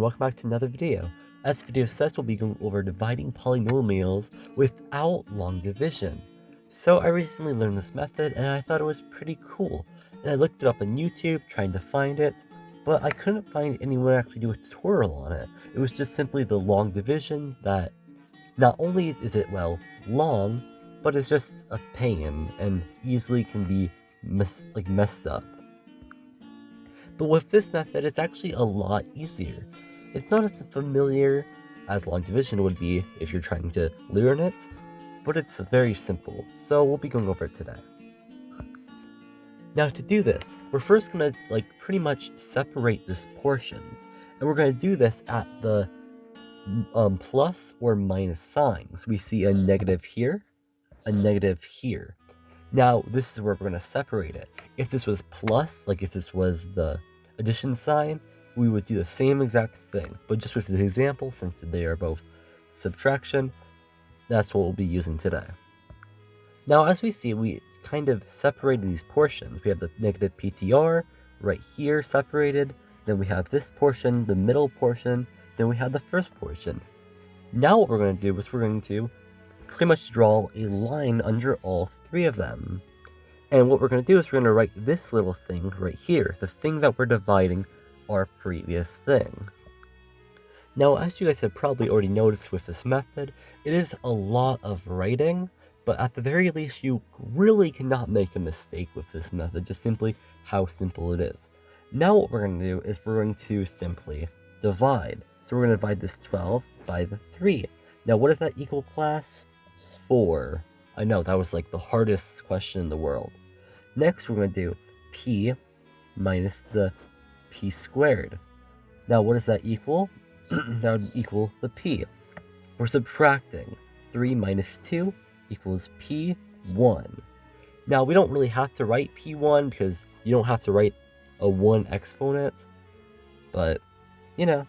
welcome back to another video. As the video says, we'll be going over dividing polynomials without long division. So I recently learned this method and I thought it was pretty cool. And I looked it up on YouTube trying to find it, but I couldn't find anyone actually do a tutorial on it. It was just simply the long division that not only is it, well, long, but it's just a pain and easily can be messed up. But with this method, it's actually a lot easier. It's not as familiar as long division would be if you're trying to learn it, but it's very simple, so we'll be going over it today. Now to do this, we're first going to pretty much separate these portions, and we're going to do this at the plus or minus signs. We see a negative here, a negative here. Now, this is where we're going to separate it. If this was plus, if this was the addition sign, we would do the same exact thing. But just with this example, since they are both subtraction, that's what we'll be using today. Now, as we see, we kind of separated these portions. We have the negative PTR right here separated. Then we have this portion, the middle portion. Then we have the first portion. Now what we're going to do is we're going to pretty much draw a line under all three of them. And what we're going to do is we're going to write this little thing right here, the thing that we're dividing our previous thing. Now, as you guys have probably already noticed with this method, it is a lot of writing, but at the very least you really cannot make a mistake with this method, just simply how simple it is. Now what we're going to do is we're going to simply divide. So we're going to divide this 12 by the 3. Now what does that equal, class? 4. I know, that was the hardest question in the world. Next, we're going to do p minus the p squared. Now, what does that equal? That would equal the p. We're subtracting. 3 minus 2 equals p1. Now, we don't really have to write p1 because you don't have to write a 1 exponent. But, you know.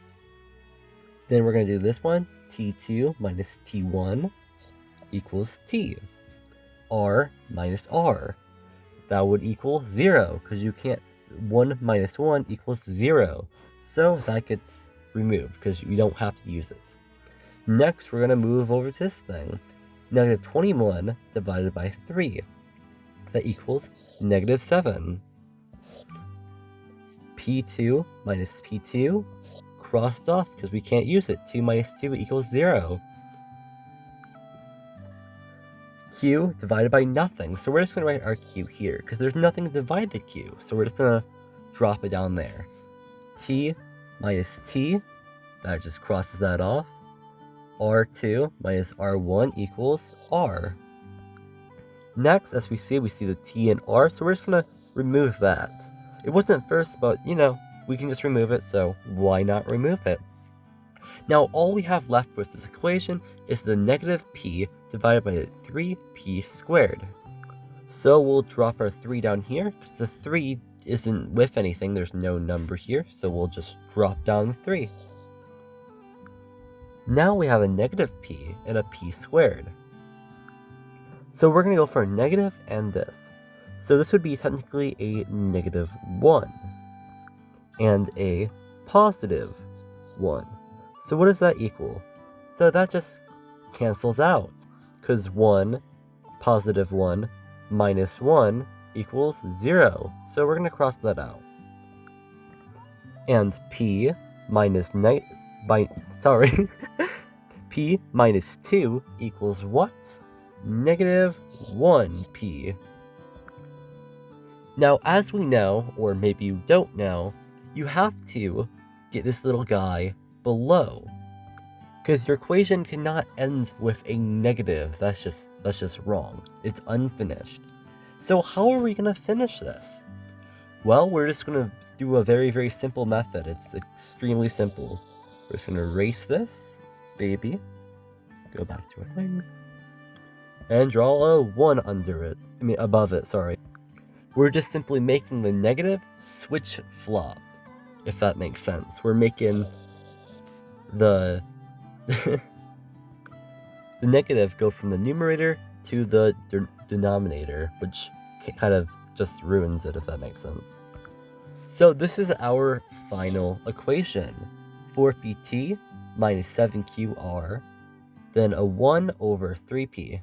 Then we're going to do this one. t2 minus t1 equals t. R minus r. That would equal 0, because you can't, 1 minus 1 equals 0. So that gets removed, because we don't have to use it. Next, we're going to move over to this thing. Negative 21 divided by 3. That equals negative 7. P2 minus P2 crossed off, because we can't use it. 2 minus 2 equals 0. Q divided by nothing, so we're just going to write our Q here, because there's nothing to divide the Q, so we're just going to drop it down there. T minus T, that just crosses that off. R2 minus R1 equals R. Next, as we see the T and R, so we're just going to remove that. It wasn't first, but, we can just remove it, so why not remove it? Now, all we have left with this equation is the negative p divided by the 3p squared. So we'll drop our 3 down here, because the 3 isn't with anything, there's no number here, so we'll just drop down 3. Now we have a negative p and a p squared. So we're going to go for a negative and this. So this would be technically a negative 1 and a positive 1. So what does that equal? So that just cancels out, because 1, positive 1, minus 1 equals 0. So we're going to cross that out. And p minus p minus 2 equals what? Negative 1p. Now, as we know, or maybe you don't know, you have to get this little guy below, because your equation cannot end with a negative. That's just wrong. It's unfinished. So how are we going to finish this? Well, we're just going to do a very, very simple method. It's extremely simple. We're just going to erase this baby, go back to our thing, and draw a 1 under it. Above it, sorry. We're just simply making the negative switch flop, if that makes sense. We're making the negative go from the numerator to the denominator, which kind of just ruins it, if that makes sense. So this is our final equation. 4pt minus 7qr, then a 1 over 3p.